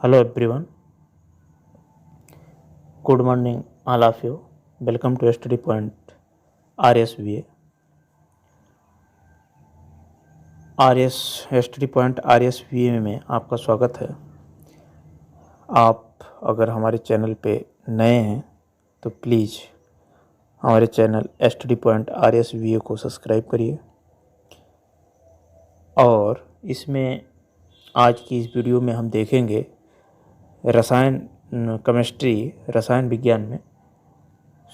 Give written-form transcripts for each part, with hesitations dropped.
Hello everyone, good morning all of you. Welcome to Study Point RSVA. Study Point RSVA में आपका स्वागत है। आप अगर हमारे चैनल पे नए हैं तो प्लीज़ हमारे चैनल Study Point RSVA को सब्सक्राइब करिए। और इसमें आज की इस वीडियो में हम देखेंगे रसायन विज्ञान में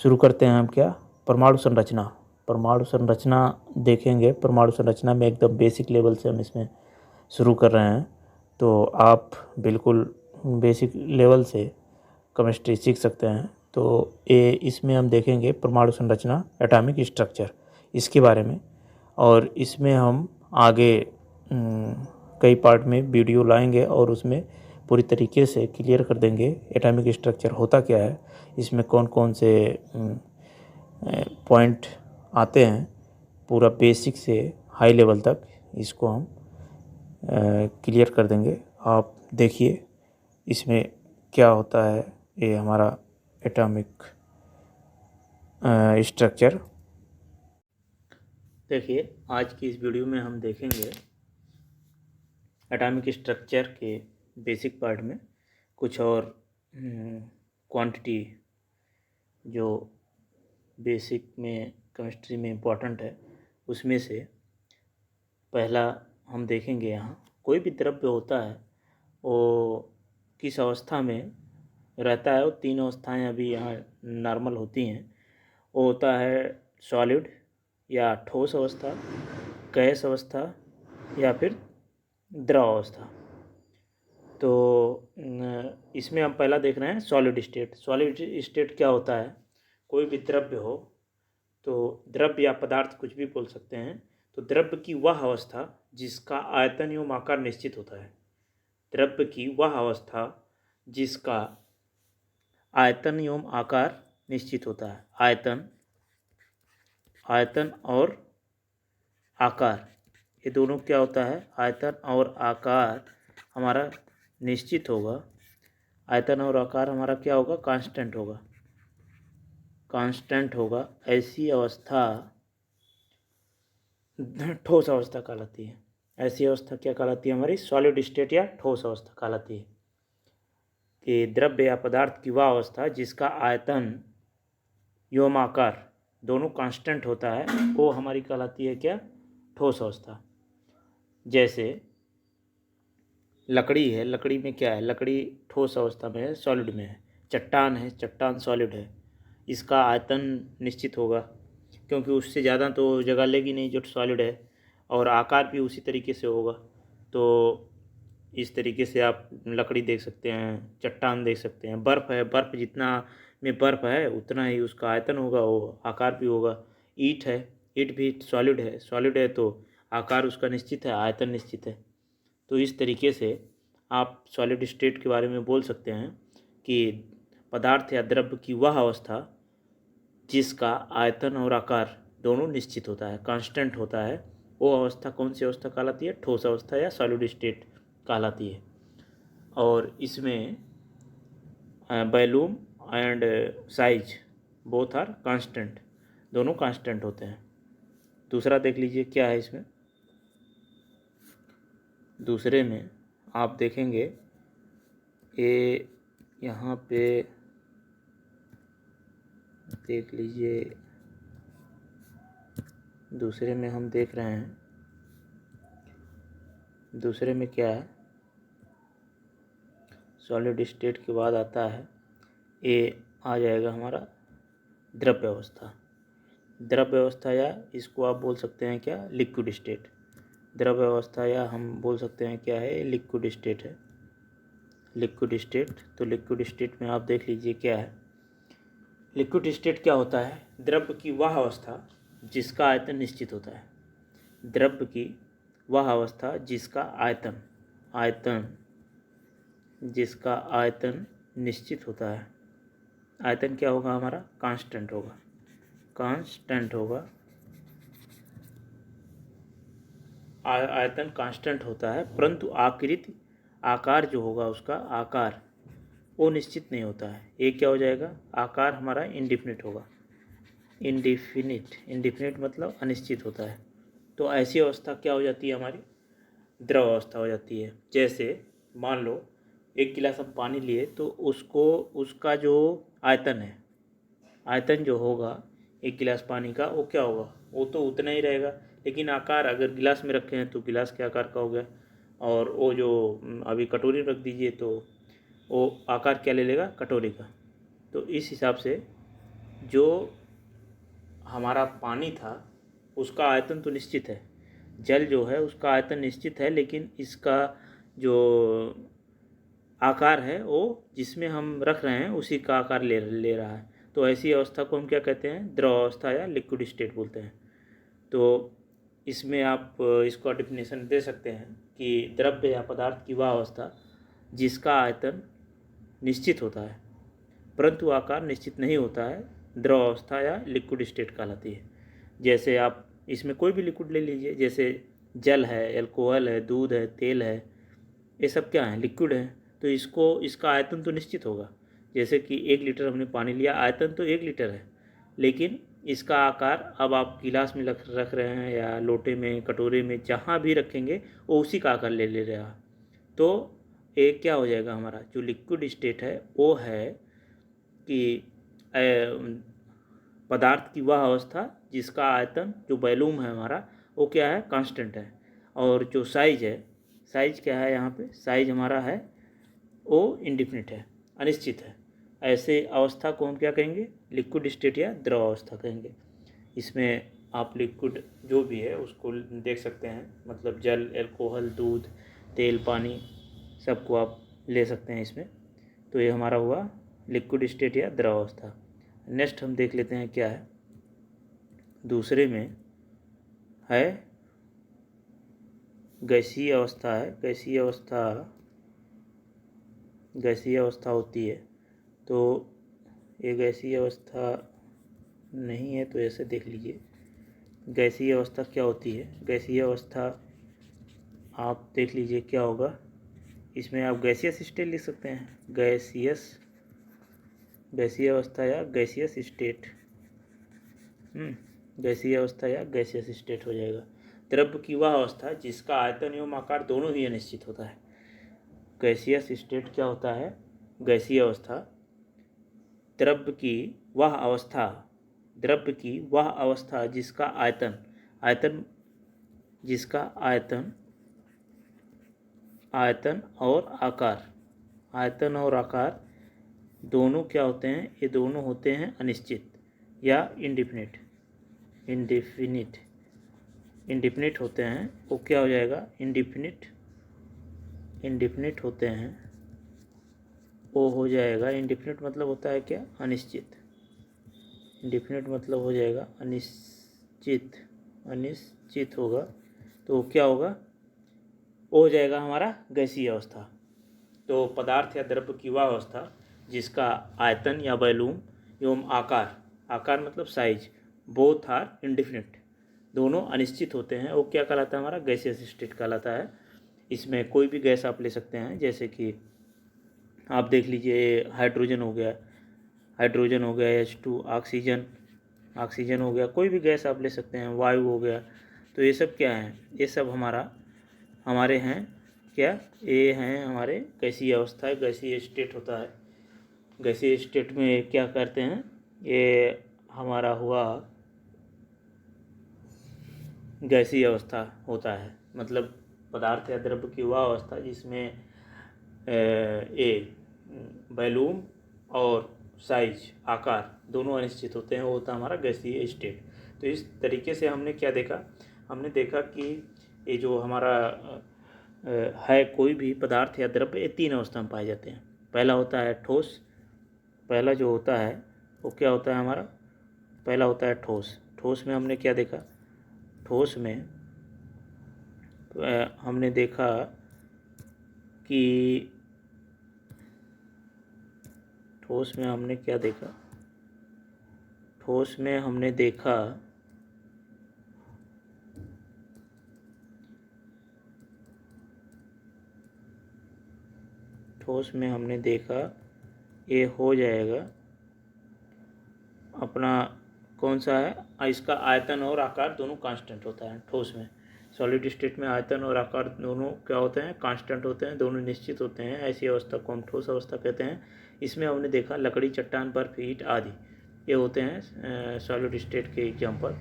शुरू करते हैं हम क्या परमाणु संरचना देखेंगे। परमाणु संरचना में एकदम बेसिक लेवल से हम इसमें शुरू कर रहे हैं, तो आप बिल्कुल बेसिक लेवल से केमिस्ट्री सीख सकते हैं। तो इसमें हम देखेंगे परमाणु संरचना, एटॉमिक स्ट्रक्चर, इसके बारे में। और इसमें हम आगे कई पार्ट में वीडियो लाएंगे और उसमें पूरी तरीके से क्लियर कर देंगे एटॉमिक स्ट्रक्चर होता क्या है, इसमें कौन कौन से पॉइंट आते हैं। पूरा बेसिक से हाई लेवल तक इसको हम क्लियर कर देंगे। आप देखिए इसमें क्या होता है, ये हमारा एटॉमिक स्ट्रक्चर। देखिए आज की इस वीडियो में हम देखेंगे एटॉमिक स्ट्रक्चर के बेसिक पार्ट में कुछ और क्वांटिटी जो बेसिक में केमिस्ट्री में इम्पोर्टेंट है, उसमें से पहला हम देखेंगे। यहाँ कोई भी द्रव्य होता है वो किस अवस्था में रहता है, वो तीन अवस्थाएं अभी यहाँ नॉर्मल होती हैं। वो होता है सॉलिड या ठोस अवस्था, गैस अवस्था या फिर द्रव अवस्था। तो इसमें हम पहला देख रहे हैं सॉलिड स्टेट। सॉलिड स्टेट क्या होता है, कोई भी द्रव्य हो, तो द्रव्य या पदार्थ कुछ भी बोल सकते हैं। तो द्रव्य की वह अवस्था जिसका आयतन एवं आकार निश्चित होता है। द्रव्य की वह अवस्था जिसका आयतन एवं आकार निश्चित होता है। आयतन और आकार, ये दोनों क्या होता है, आयतन और आकार हमारा निश्चित होगा। आयतन और आकार हमारा क्या होगा, कांस्टेंट होगा। ऐसी अवस्था ठोस अवस्था कहलाती है। ऐसी अवस्था क्या कहलाती है, हमारी सॉलिड स्टेट या ठोस अवस्था कहलाती है। कि द्रव्य या पदार्थ की वह अवस्था जिसका आयतन एवं आकार दोनों कांस्टेंट होता है, वो हमारी कहलाती है क्या, ठोस अवस्था। जैसे लकड़ी है, लकड़ी में क्या है, लकड़ी ठोस अवस्था में है, सॉलिड में है। चट्टान है, चट्टान सॉलिड है, इसका आयतन निश्चित होगा क्योंकि उससे ज़्यादा तो जगह लेगी नहीं जो सॉलिड है, और आकार भी उसी तरीके से होगा। तो इस तरीके से आप लकड़ी देख सकते हैं, चट्टान देख सकते हैं। बर्फ़ है, बर्फ़ जितना में बर्फ़ है उतना ही उसका आयतन होगा, वो आकार भी होगा। ईंट है, ईंट भी सॉलिड है तो आकार उसका निश्चित है, आयतन निश्चित है। तो इस तरीके से आप सॉलिड स्टेट के बारे में बोल सकते हैं कि पदार्थ या द्रव्य की वह अवस्था जिसका आयतन और आकार दोनों निश्चित होता है, कांस्टेंट होता है, वो अवस्था कौन सी अवस्था कहलाती है, ठोस अवस्था या सॉलिड स्टेट कहलाती है। और इसमें volume and size both are constant, दोनों कांस्टेंट होते हैं। दूसरा देख लीजिए क्या है इसमें। दूसरे में आप देखेंगे ये यहाँ पे देख लीजिए। दूसरे में हम देख रहे हैं, दूसरे में क्या है, सॉलिड स्टेट के बाद आता है, ये आ जाएगा हमारा द्रव्य अवस्था। द्रव्य अवस्था या इसको आप बोल सकते हैं क्या, लिक्विड स्टेट। द्रव्य अवस्था या हम बोल सकते हैं क्या है, लिक्विड स्टेट है। लिक्विड स्टेट, तो लिक्विड स्टेट में आप देख लीजिए क्या है। लिक्विड स्टेट क्या होता है, द्रव्य की वह अवस्था जिसका आयतन निश्चित होता है। द्रव्य की वह अवस्था जिसका आयतन निश्चित होता है। आयतन क्या होगा हमारा, कांस्टेंट होगा। आयतन कांस्टेंट होता है, परंतु आकार जो होगा उसका आकार वो निश्चित नहीं होता है। ये क्या हो जाएगा, आकार हमारा इंडिफिनिट होगा। इंडिफिनिट मतलब अनिश्चित होता है। तो ऐसी अवस्था क्या हो जाती है हमारी, द्रव अवस्था हो जाती है। जैसे मान लो एक गिलास हम पानी लिए तो उसको उसका जो आयतन है, आयतन जो होगा एक गिलास पानी का वो क्या होगा, वो तो उतना ही रहेगा, लेकिन आकार अगर गिलास में रखे हैं तो गिलास के आकार का हो गया। और वो जो अभी कटोरी में रख दीजिए तो वो आकार क्या ले लेगा, कटोरी का। तो इस हिसाब से जो हमारा पानी था उसका आयतन तो निश्चित है, जल जो है उसका आयतन निश्चित है, लेकिन इसका जो आकार है वो जिसमें हम रख रहे हैं उसी का आकार ले रहा है। तो ऐसी अवस्था को हम क्या कहते हैं, द्रव अवस्था या लिक्विड स्टेट बोलते हैं। तो इसमें आप इसका डिफिनेशन दे सकते हैं कि द्रव्य या पदार्थ की वह अवस्था जिसका आयतन निश्चित होता है परंतु आकार निश्चित नहीं होता है, द्रव अवस्था या लिक्विड स्टेट कहलाती है। जैसे आप इसमें कोई भी लिक्विड ले लीजिए, जैसे जल है, एल्कोहल है, दूध है, तेल है, ये सब क्या है, लिक्विड है। तो इसका आयतन तो निश्चित होगा। जैसे कि 1 लीटर हमने पानी लिया, आयतन तो 1 लीटर है, लेकिन इसका आकार अब आप गिलास में रख रहे हैं या लोटे में, कटोरे में, जहाँ भी रखेंगे वो उसी का आकार ले रहा। तो एक क्या हो जाएगा, हमारा जो लिक्विड स्टेट है वो है कि पदार्थ की वह अवस्था जिसका आयतन जो वॉल्यूम है हमारा वो क्या है, कांस्टेंट है। और जो साइज है, साइज क्या है यहाँ पे, साइज हमारा है वो इंडिफिनिट है, अनिश्चित है। ऐसे अवस्था को हम क्या कहेंगे, लिक्विड स्टेट या द्रव अवस्था कहेंगे। इसमें आप लिक्विड जो भी है उसको देख सकते हैं, मतलब जल, एल्कोहल, दूध, तेल, पानी, सबको आप ले सकते हैं इसमें। तो ये हमारा हुआ लिक्विड स्टेट या द्रव अवस्था। नेक्स्ट हम देख लेते हैं क्या है, दूसरे में है गैसीय अवस्था है। गैसीय अवस्था होती है। तो ये गैसीय अवस्था नहीं है तो ऐसे देख लीजिए, गैसीय अवस्था क्या होती है। गैसीय अवस्था आप देख लीजिए क्या होगा, इसमें आप गैसियस स्टेट लिख सकते हैं, गैसीय अवस्था या गैसियस स्टेट, गैसीय अवस्था या गैसियस स्टेट हो जाएगा। द्रव्य की वह अवस्था जिसका आयतन एवं आकार दोनों ही अनिश्चित होता है। गैसियस स्टेट क्या होता है, गैसीय अवस्था, द्रव्य की वह अवस्था जिसका आयतन और आकार दोनों क्या होते हैं, ये दोनों होते हैं अनिश्चित या इंडिफिनिट होते हैं। वो क्या हो जाएगा, इंडिफिनिट होते हैं, वो हो जाएगा। इंडिफिनिट मतलब होता है क्या, अनिश्चित। इंडिफिनिट मतलब हो जाएगा अनिश्चित होगा। तो क्या होगा, वो हो जाएगा हमारा गैसीय अवस्था। तो पदार्थ या द्रव्य की वह अवस्था जिसका आयतन या वॉल्यूम एवं आकार मतलब साइज, बोथ आर इंडिफिनिट, दोनों अनिश्चित होते हैं, वो क्या कहलाता है, हमारा गैसियस स्टेट कहलाता है। इसमें कोई भी गैस आप ले सकते हैं, जैसे कि आप देख लीजिए हाइड्रोजन हो गया, H2, ऑक्सीजन हो गया, कोई भी गैस आप ले सकते हैं, वायु हो गया। तो ये सब क्या है, ये सब हमारे हैं क्या, ये हैं हमारे गैसीय अवस्था है, गैसीय स्टेट होता है। गैसीय स्टेट में क्या करते हैं, ये हमारा हुआ गैसीय अवस्था होता है, मतलब पदार्थ या द्रव्य की वह अवस्था जिसमें वॉल्यूम और साइज, आकार दोनों अनिश्चित होते हैं, वो होता है हमारा गैसीय स्टेट। तो इस तरीके से हमने क्या देखा, हमने देखा कि ये जो हमारा है कोई भी पदार्थ या द्रव्य, ये 3 अवस्था में पाए जाते हैं। पहला होता है ठोस, पहला जो होता है वो क्या होता है हमारा, पहला होता है ठोस। ठोस में हमने क्या देखा, ठोस में हमने देखा कि ठोस में हमने क्या देखा, ठोस में हमने देखा ठोस में हमने देखा ये हो जाएगा अपना कौन सा है, इसका आयतन और आकार दोनों कांस्टेंट होता है ठोस में। सॉलिड स्टेट में आयतन और आकार दोनों क्या होते हैं, कांस्टेंट होते हैं, दोनों निश्चित होते हैं। ऐसी अवस्था को हम ठोस अवस्था कहते हैं। इसमें हमने देखा लकड़ी, चट्टान, बर्फ, ईंट आदि ये होते हैं सॉलिड स्टेट के एग्जाम्पल।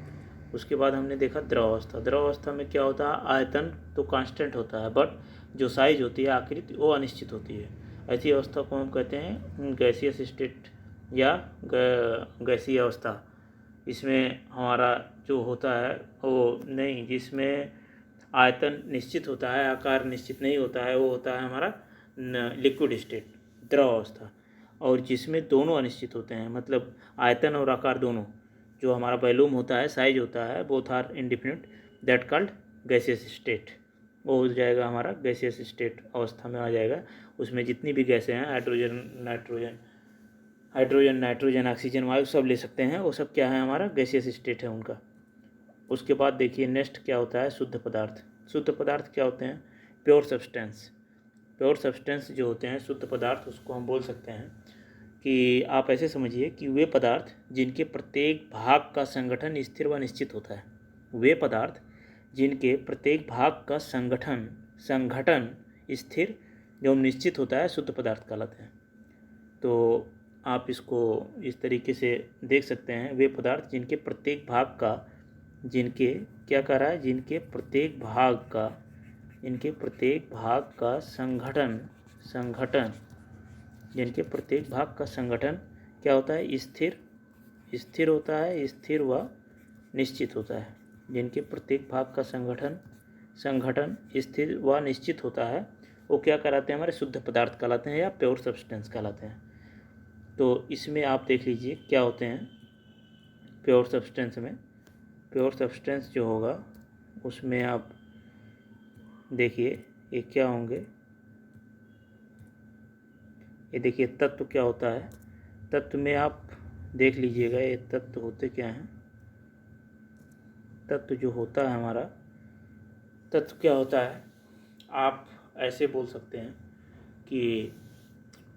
उसके बाद हमने देखा द्रव अवस्था। द्रव अवस्था में क्या होता है, आयतन तो कांस्टेंट होता है बट जो साइज होती है, आकृति, वो अनिश्चित होती है। ऐसी अवस्था को हम कहते हैं गैसियस स्टेट या गैसीय अवस्था। इसमें हमारा जो होता है वो नहीं, जिसमें आयतन निश्चित होता है, आकार निश्चित नहीं होता है, वो होता है हमारा लिक्विड स्टेट, द्रव अवस्था। और जिसमें दोनों अनिश्चित होते हैं, मतलब आयतन और आकार दोनों, जो हमारा वॉल्यूम होता है, साइज होता है, both are indefinite, that called gaseous state. वो हो जाएगा हमारा गैसियस स्टेट अवस्था में आ जाएगा। उसमें जितनी भी गैसें हैं, हाइड्रोजन, नाइट्रोजन, ऑक्सीजन, वायु सब ले सकते हैं, वो सब क्या है, हमारा गैसियस स्टेट है उनका। उसके बाद देखिए नेक्स्ट क्या होता है, शुद्ध पदार्थ। शुद्ध पदार्थ क्या होते हैं, प्योर सब्सटेंस। प्योर सब्सटेंस जो होते हैं शुद्ध पदार्थ, उसको हम बोल सकते हैं कि आप ऐसे समझिए कि वे पदार्थ जिनके प्रत्येक भाग का संगठन स्थिर व निश्चित होता है। वे पदार्थ जिनके प्रत्येक भाग का संगठन स्थिर एवं निश्चित होता है, शुद्ध पदार्थ कहलाते हैं। तो आप इसको इस तरीके से देख सकते हैं, वे पदार्थ जिनके प्रत्येक भाग का, जिनके क्या कह रहा है, जिनके प्रत्येक भाग का संगठन जिनके प्रत्येक भाग का संगठन क्या होता है, स्थिर होता है, स्थिर व निश्चित होता है। जिनके प्रत्येक भाग का संगठन स्थिर व निश्चित होता है, वो क्या कहलाते हैं, हमारे शुद्ध पदार्थ कहलाते हैं या प्योर सब्सटेंस कहलाते हैं। तो इसमें आप देख लीजिए क्या होते हैं प्योर सब्सटेंस में। प्योर सब्सटेंस जो होगा उसमें आप देखिए ये क्या होंगे, ये देखिए तत्व क्या होता है। तत्व में आप देख लीजिएगा ये तत्व होते क्या हैं। तत्व जो होता है हमारा, तत्व क्या होता है, आप ऐसे बोल सकते हैं कि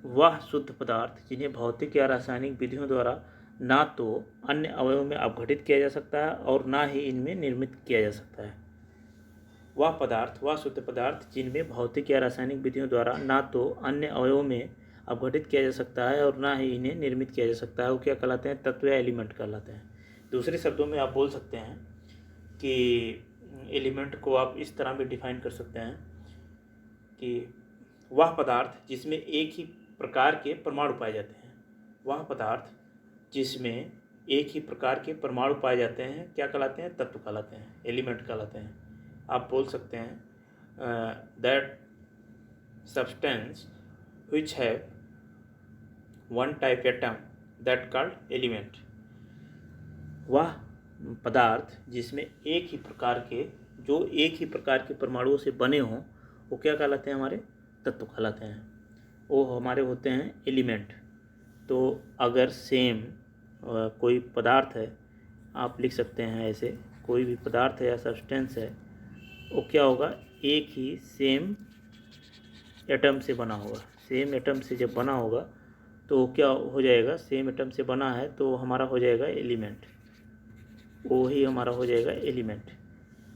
वह शुद्ध पदार्थ जिन्हें भौतिक या रासायनिक विधियों द्वारा ना तो अन्य अवयवों में अपघटित किया जा सकता है और ना ही इनमें निर्मित किया जा सकता है। वह शुद्ध पदार्थ जिनमें भौतिक या रासायनिक विधियों द्वारा ना तो अन्य अवयवों में अपघटित किया जा सकता है और ना ही इन्हें निर्मित किया जा सकता है, वो क्या कहलाते हैं, तत्व या एलिमेंट कहलाते हैं। दूसरे शब्दों में आप बोल सकते हैं कि एलिमेंट को आप इस तरह भी डिफाइन कर सकते हैं कि वह पदार्थ जिसमें एक ही प्रकार के परमाणु पाए जाते हैं। वह पदार्थ जिसमें एक ही प्रकार के परमाणु पाए जाते हैं क्या कहलाते हैं, तत्व कहलाते हैं, एलिमेंट कहलाते हैं। आप बोल सकते हैं that substance which have one type atom that called element। वह पदार्थ जिसमें एक ही प्रकार के परमाणुओं से बने हों, वो क्या कहलाते हैं, हमारे तत्व कहलाते हैं, वो हमारे होते हैं एलिमेंट। तो अगर सेम कोई पदार्थ है, आप लिख सकते हैं ऐसे, कोई भी पदार्थ है या सब्सटेंस है, वो क्या होगा, एक ही सेम एटम से बना होगा। सेम एटम से जब बना होगा तो क्या हो जाएगा, सेम एटम से बना है तो हमारा हो जाएगा एलिमेंट, वो ही हमारा हो जाएगा एलिमेंट।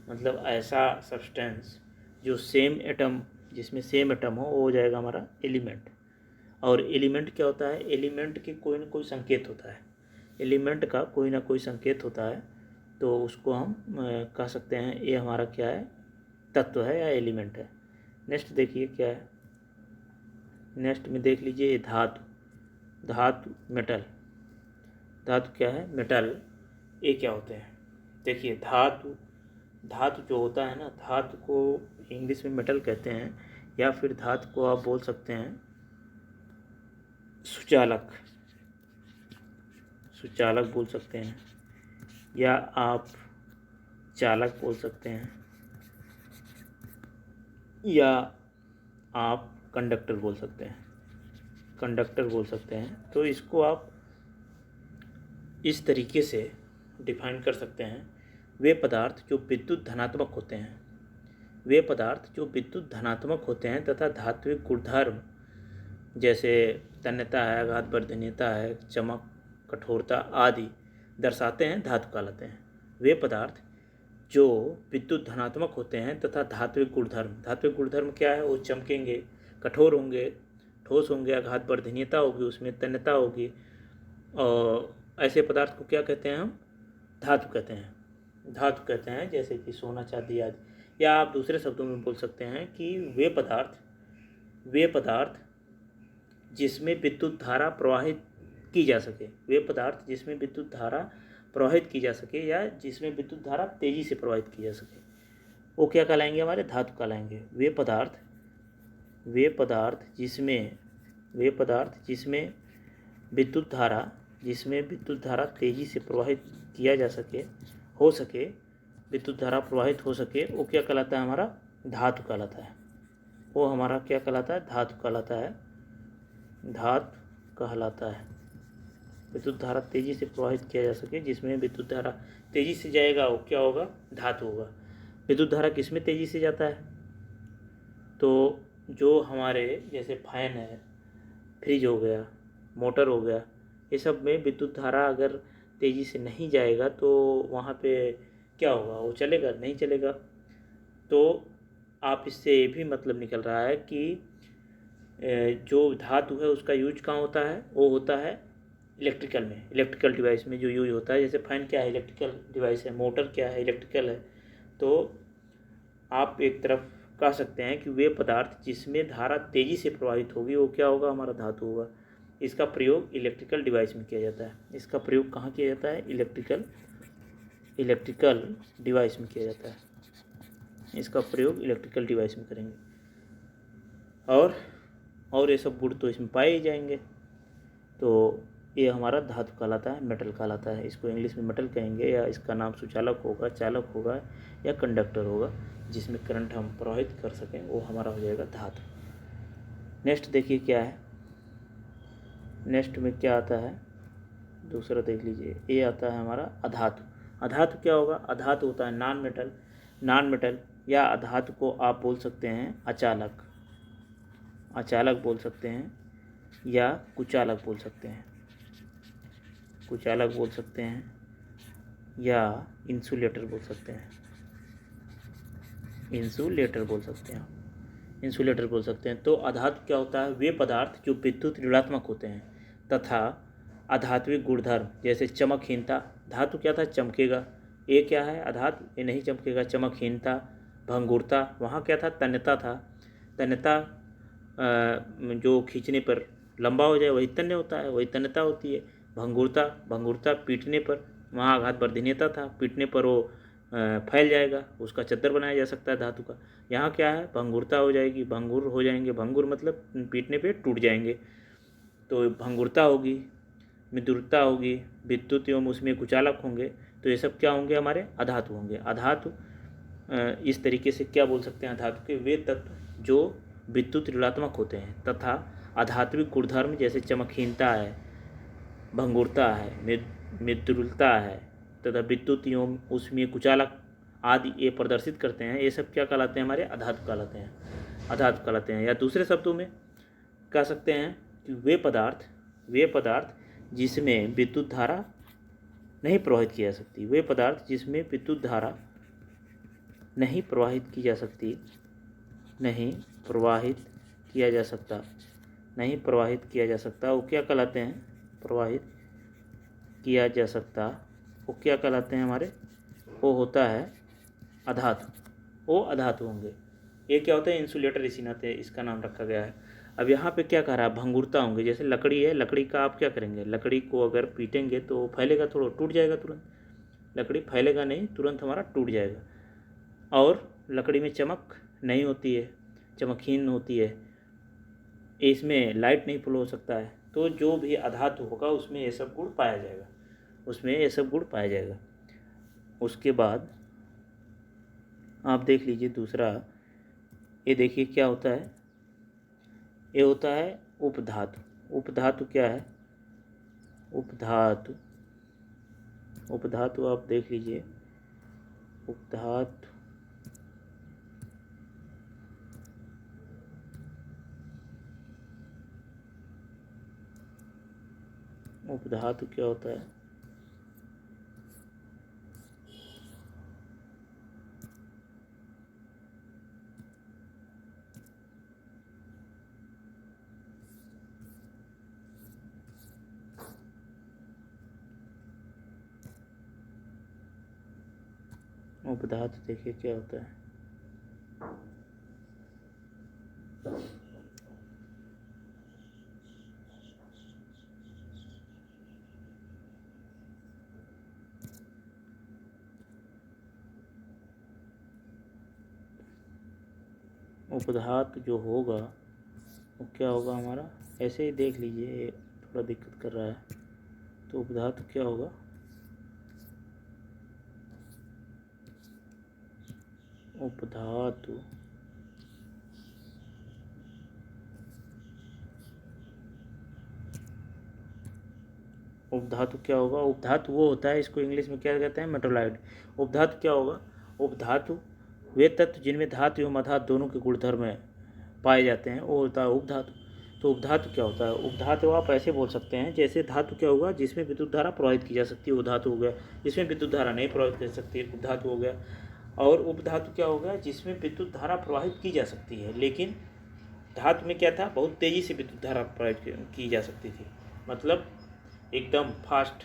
मतलब ऐसा सब्सटेंस जो सेम एटम, जिसमें सेम एटम हो जाएगा हमारा एलिमेंट। और एलिमेंट क्या होता है, एलिमेंट के कोई ना कोई संकेत होता है, एलिमेंट का कोई ना कोई संकेत होता है, तो उसको हम कह सकते हैं ये हमारा क्या है, तत्व है या एलिमेंट है। नेक्स्ट देखिए क्या है, नेक्स्ट में देख लीजिए धातु, मेटल। धातु क्या है, मेटल, ये क्या होते हैं। देखिए धातु जो होता है ना, धातु को इंग्लिश में मेटल कहते हैं, या फिर धातु को आप बोल सकते हैं सुचालक बोल सकते हैं, या आप चालक बोल सकते हैं, या आप कंडक्टर बोल सकते हैं। तो इसको आप इस तरीके से डिफाइन कर सकते हैं, वे पदार्थ जो विद्युत धनात्मक होते हैं तथा धात्विक गुणधर्म जैसे तन्यता है, आघातवर्धनीयता है, चमक, कठोरता आदि दर्शाते हैं धातु कहलाते हैं। वे पदार्थ जो विद्युत धनात्मक होते हैं तथा धात्विक गुणधर्म क्या है, वो चमकेंगे, कठोर होंगे, ठोस होंगे, आघातवर्धनीयता होगी, उसमें तन्यता होगी, और ऐसे पदार्थ को क्या कहते हैं हम, धातु कहते हैं। धातु कहते हैं जैसे कि सोना, चांदी आदि। या आप दूसरे शब्दों में बोल सकते हैं कि वे पदार्थ जिसमें विद्युत धारा प्रवाहित की जा सके, वे पदार्थ जिसमें विद्युत धारा प्रवाहित की जा सके या जिसमें विद्युत धारा तेजी से प्रवाहित की जा सके, वो क्या कहलाएंगे, हमारे धातु कहलाएंगे। वे पदार्थ जिसमें विद्युत धारा तेजी से प्रवाहित किया जा सके, विद्युत धारा प्रवाहित हो सके, वो क्या कहलाता है, हमारा धातु कहलाता है। वो हमारा क्या कहलाता है, धातु कहलाता है। विद्युत धारा तेजी से प्रवाहित किया जा सके, जिसमें विद्युत धारा तेजी से जाएगा, वो क्या होगा, धातु होगा। विद्युत धारा किस में तेजी से जाता है, तो जो हमारे जैसे फैन है, फ्रिज हो गया, मोटर हो गया, ये सब में विद्युत धारा अगर तेजी से नहीं जाएगा तो वहाँ पे क्या होगा, वो चलेगा नहीं चलेगा। तो आप इससे ये भी मतलब निकल रहा है कि जो धातु है उसका यूज कहाँ होता है, वो होता है इलेक्ट्रिकल डिवाइस में जो यूज होता है। जैसे फैन क्या है, इलेक्ट्रिकल डिवाइस है, मोटर क्या है, इलेक्ट्रिकल है। तो आप एक तरफ कह सकते हैं कि वे पदार्थ जिसमें धारा तेजी से प्रवाहित होगी, वो क्या होगा, हमारा धातु होगा। इसका प्रयोग इलेक्ट्रिकल डिवाइस में किया जाता है। इसका प्रयोग कहाँ किया जाता है, इलेक्ट्रिकल डिवाइस में किया जाता है। इसका प्रयोग इलेक्ट्रिकल डिवाइस में करेंगे, और ये सब गुण तो इसमें पाए ही जाएंगे। तो ये हमारा धातु कहलाता है, मेटल कहलाता है। इसको इंग्लिश में मेटल कहेंगे, या इसका नाम सुचालक होगा, चालक होगा, या कंडक्टर होगा, जिसमें करंट हम प्रवाहित कर सकें, वो हमारा हो जाएगा धातु। नेक्स्ट देखिए क्या है, नेक्स्ट में क्या आता है, दूसरा देख लीजिए। ये आता है हमारा अधातु। अधातु क्या होगा, अधातु होता है नॉन मेटल, या अधातु को आप बोल सकते हैं अचालक बोल सकते हैं, या कुचालक बोल सकते हैं, या इंसुलेटर बोल सकते हैं, तो अधातु क्या होता है, वे पदार्थ जो विद्युत ऋणात्मक होते हैं तथा अधात्विक गुणधर्म, जैसे चमकहीनता। धातु क्या था, चमकेगा, ये क्या है, अधातु, ये नहीं चमकेगा। चमकहीनता, भंगुरता, वहाँ क्या था, तन्यता था। तन्यता जो खींचने पर लंबा हो जाए वही तन्य होता है, वही तन्यता होती है। भंगुरता पीटने पर, वहाँ आघातवर्धनीयता था, पीटने पर वो फैल जाएगा, उसका चद्दर बनाया जा सकता है धातु का। यहाँ क्या है, भंगुरता हो जाएगी, भंगुर हो जाएंगे, भंगुर मतलब पीटने पे टूट जाएंगे, तो भंगुरता होगी। मृदुरता होगी, विद्युत एवं उसमें कुचालक होंगे, तो ये सब क्या होंगे, हमारे अधातु होंगे। अधातु इस तरीके से क्या बोल सकते हैं, अधातु के वे तत्व जो विद्युत ऋणात्मक होते हैं तथा अधात्विक गुणधर्म, जैसे चमकहीनता है, भंगुरता है, मृदुलता है, तथा विद्युत एवं उसमें कुचालक आदि ये प्रदर्शित करते हैं, ये सब क्या कहलाते हैं, हमारे अधातु कहलाते हैं। या दूसरे शब्दों में कह सकते हैं कि वे पदार्थ जिसमें विद्युत धारा नहीं प्रवाहित की जा सकती, वे पदार्थ जिसमें विद्युत धारा नहीं प्रवाहित किया जा सकता, वो क्या कहलाते हैं, वो क्या कहलाते हैं हमारे, वो होता है अधातु, वो अधातु होंगे। ये क्या होता है, इंसुलेटर, इसी नाते इसका नाम रखा गया है। अब यहाँ पे क्या कह रहा है, भंगुरता होंगे। जैसे लकड़ी है, लकड़ी का आप क्या करेंगे, लकड़ी को अगर पीटेंगे तो फैलेगा, थोड़ा टूट जाएगा तुरंत, लकड़ी फैलेगा नहीं, तुरंत हमारा टूट जाएगा। और लकड़ी में चमक नहीं होती है, चमकहीन होती है, इसमें लाइट नहीं फ्लो हो सकता है। तो जो भी अधातु होगा उसमें ये सब गुण पाया जाएगा, उसके बाद आप देख लीजिए दूसरा, ये देखिए क्या होता है, ये होता है उपधातु। उपधातु क्या है, उपधातु आप देख लीजिए। उपधातु उपधातु क्या होता है? उपधातु देखिए क्या होता है। उपधातु जो होगा वो क्या होगा हमारा, ऐसे ही देख लीजिए, थोड़ा दिक्कत कर रहा है। तो उपधातु क्या होगा? उपधातु उपधातु क्या होगा? उपधातु वो होता है, इसको इंग्लिश में क्या कहते हैं, मेटोलाइट। उपधातु क्या होगा? उपधातु वे तत्व जिनमें धातु एवं अधातु दोनों के गुणधर्म पाए जाते हैं, वो होता है उपधातु। तो उपधातु क्या होता है? उपधातु आप ऐसे बोल सकते हैं, जैसे धातु क्या होगा, जिसमें विद्युत धारा प्रवाहित की जा सकती है, वो धातु हो गया। जिसमें विद्युत धारा नहीं प्रवाहित कर सकती, उपधातु हो गया। और उपधातु क्या हो गया? जिसमें विद्युत धारा प्रवाहित की जा सकती है, लेकिन धातु में क्या था, बहुत तेज़ी से विद्युत धारा प्रवाहित की जा सकती थी, मतलब एकदम फास्ट,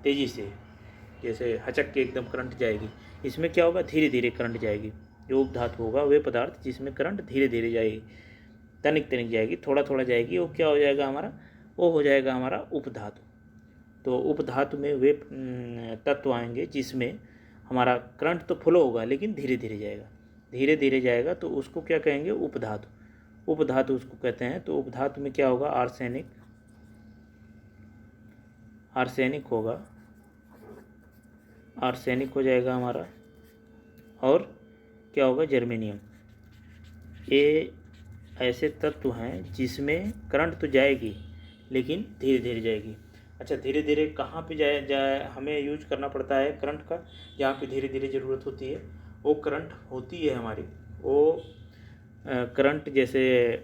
तेज़ी से, जैसे हचक के एकदम करंट जाएगी। इसमें क्या होगा, धीरे धीरे करंट जाएगी। जो उपधातु होगा वे पदार्थ जिसमें करंट धीरे धीरे जाएगी, तनिक तनिक जाएगी, थोड़ा थोड़ा जाएगी, वो क्या हो जाएगा हमारा, वो हो जाएगा हमारा उपधातु। तो उपधातु में वे तत्व आएंगे जिसमें हमारा करंट तो फ्लो होगा लेकिन धीरे धीरे जाएगा, धीरे धीरे जाएगा, तो उसको क्या कहेंगे, उपधातु। उपधातु उसको कहते हैं। तो उपधातु में क्या होगा, आर्सेनिक, आर्सेनिक होगा, आर्सेनिक हो जाएगा हमारा। और क्या होगा, जर्मेनियम। ये ऐसे तत्व हैं जिसमें करंट तो जाएगी लेकिन धीरे धीरे जाएगी। अच्छा, धीरे धीरे कहाँ पे जाए हमें यूज करना पड़ता है करंट का, जहाँ पे धीरे धीरे ज़रूरत होती है वो करंट होती है हमारी, वो करंट जैसे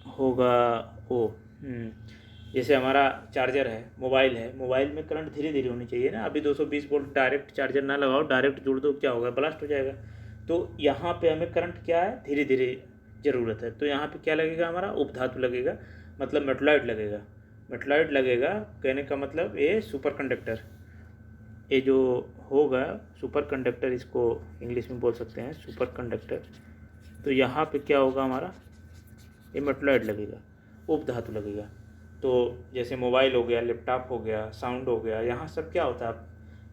होगा वो जैसे हमारा चार्जर है, मोबाइल है, मोबाइल में करंट धीरे धीरे होनी चाहिए ना। अभी 220 वोल्ट डायरेक्ट चार्जर ना लगाओ, डायरेक्ट जुड़ दो, क्या होगा, ब्लास्ट हो जाएगा। तो यहाँ पे हमें करंट क्या है, धीरे धीरे ज़रूरत है। तो यहाँ पे क्या लगेगा हमारा, उपधातु लगेगा, मतलब मेटलॉइड लगेगा। मेटलॉइड लगेगा कहने का मतलब ये सुपर कंडक्टर, ये जो होगा सुपर कंडक्टर, इसको इंग्लिश में बोल सकते हैं सुपर कंडक्टर। तो यहाँ पे क्या होगा हमारा, ये मेटलॉइड लगेगा, उपधातु लगेगा। तो जैसे मोबाइल हो गया, लैपटॉप हो गया, साउंड हो गया, यहाँ सब क्या होता है,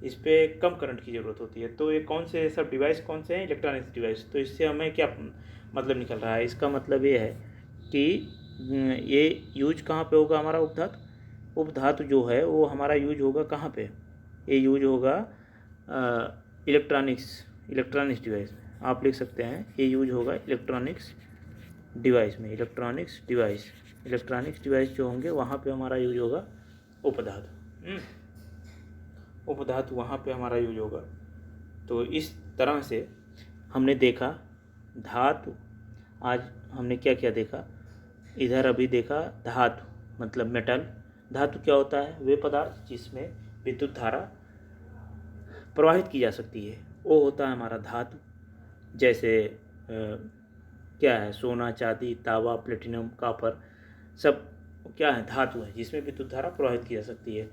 इस पर कम करंट की ज़रूरत होती है। तो ये कौन से सब डिवाइस कौन से हैं, इलेक्ट्रॉनिक्स डिवाइस। तो इससे हमें क्या मतलब निकल रहा है, इसका मतलब ये है कि ये यूज कहाँ पे होगा हमारा उपधातु। उपधातु जो है वो हमारा यूज होगा कहाँ पे, ये यूज होगा इलेक्ट्रॉनिक्स डिवाइस में। आप लिख सकते हैं ये यूज होगा इलेक्ट्रॉनिक्स डिवाइस में। इलेक्ट्रॉनिक्स डिवाइस जो होंगे वहाँ पे हमारा यूज होगा उपधातु। उपधातु वहाँ पे हमारा यूज होगा। तो इस तरह से हमने देखा धातु। आज हमने क्या क्या देखा, इधर अभी देखा धातु मतलब मेटल। धातु क्या होता है, वे पदार्थ जिसमें विद्युत धारा प्रवाहित की जा सकती है, वो होता है हमारा धातु। जैसे क्या है, सोना, चांदी, तांबा, प्लेटिनम, कॉपर, सब क्या है, धातु है जिसमें विद्युत धारा प्रवाहित की जा सकती है।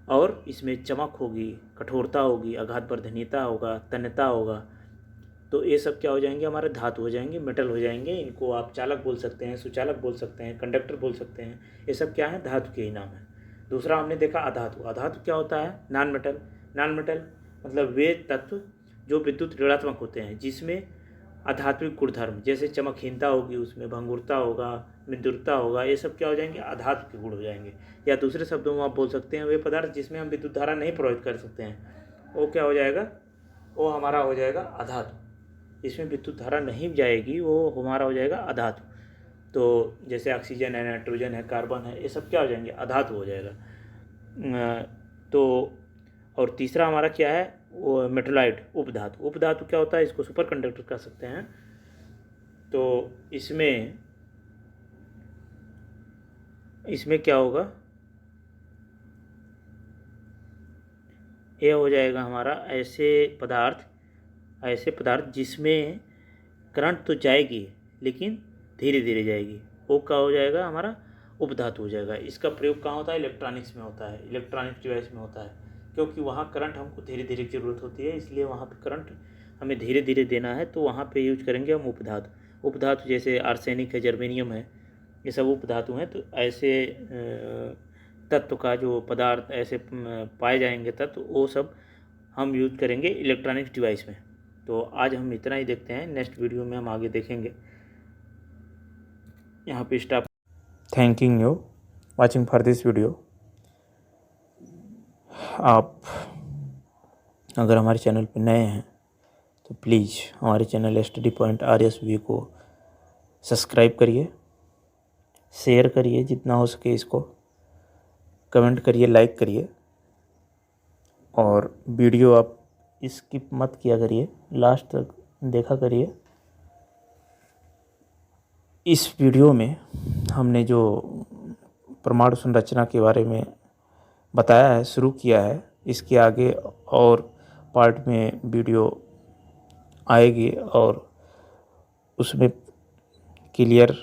और इसमें चमक होगी, कठोरता होगी, आघात वर्धनीयता होगा, तन्यता होगा। तो ये सब क्या हो जाएंगे, हमारे धातु हो जाएंगे, मेटल हो जाएंगे। इनको आप चालक बोल सकते हैं, सुचालक बोल सकते हैं, कंडक्टर बोल सकते हैं। ये सब क्या है, धातु के ही नाम है। दूसरा हमने देखा अधातु। अधातु क्या होता है, नॉन मेटल। नॉन मेटल मतलब वे तत्व जो विद्युत ऋणात्मक होते हैं, जिसमें अधात्विक गुणधर्म, जैसे चमकहीनता होगी, उसमें भंगुरता होगा, मृदुरता होगा, ये सब क्या हो जाएंगे, अधातु के गुण हो जाएंगे। या दूसरे शब्दों में आप बोल सकते हैं वे पदार्थ जिसमें हम विद्युत धारा नहीं प्रवाहित कर सकते हैं, वो क्या हो जाएगा, वो हमारा हो जाएगा अधातु। जिसमें विद्युत धारा नहीं जाएगी वो हमारा हो जाएगा अधातु। तो जैसे ऑक्सीजन है, नाइट्रोजन है, कार्बन है, ये सब क्या हो जाएंगे, अधातु हो जाएगा। तो और तीसरा हमारा क्या है, वो मेटलॉइड, उपधातु। उपधातु क्या होता है, इसको सुपर कंडक्टर कह सकते हैं। तो इसमें क्या होगा, ए हो जाएगा हमारा ऐसे पदार्थ जिसमें करंट तो जाएगी लेकिन धीरे धीरे जाएगी, वो क्या हो जाएगा हमारा उपधातु हो जाएगा। इसका प्रयोग कहाँ होता है? इलेक्ट्रॉनिक्स में होता है, इलेक्ट्रॉनिक डिवाइस में होता है, क्योंकि वहाँ करंट हमको धीरे धीरे की ज़रूरत होती है, इसलिए वहाँ पे करंट हमें धीरे धीरे देना है, तो वहाँ पे यूज करेंगे हम उपधातु। उपधातु जैसे आर्सेनिक है, जर्मेनियम है, ये सब उपधातु हैं। तो ऐसे तत्व का जो पदार्थ ऐसे पाए जाएंगे तत्व, वो सब हम यूज करेंगे इलेक्ट्रॉनिक्स डिवाइस में। तो आज हम इतना ही देखते हैं, नेक्स्ट वीडियो में हम आगे देखेंगे। यहाँ पे stop. Thanking you watching for this video. आप अगर हमारे चैनल पर नए हैं तो प्लीज़ हमारे चैनल स्टडी पॉइंट RSV को सब्सक्राइब करिए, शेयर करिए जितना हो सके, इसको कमेंट करिए, लाइक करिए, और वीडियो आप स्किप मत किया करिए, लास्ट तक देखा करिए। इस वीडियो में हमने जो परमाणु संरचना के बारे में बताया है, शुरू किया है, इसके आगे और पार्ट में वीडियो आएगी और उसमें क्लियर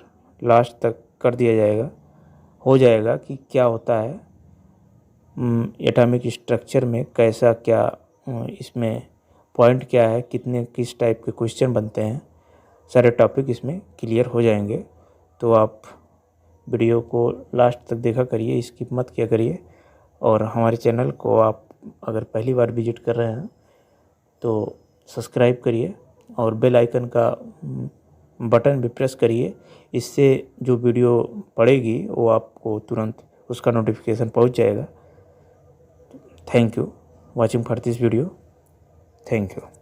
लास्ट तक कर दिया जाएगा, हो जाएगा कि क्या होता है एटॉमिक स्ट्रक्चर में, कैसा क्या इसमें पॉइंट क्या है, कितने किस टाइप के क्वेश्चन बनते हैं, सारे टॉपिक इसमें क्लियर हो जाएंगे। तो आप वीडियो को लास्ट तक देखा करिए, स्किप मत किया करिए, और हमारे चैनल को आप अगर पहली बार विजिट कर रहे हैं तो सब्सक्राइब करिए और बेल आइकन का बटन भी प्रेस करिए, इससे जो वीडियो पड़ेगी वो आपको तुरंत उसका नोटिफिकेशन पहुंच जाएगा। Thank you watching for this video. Thank you.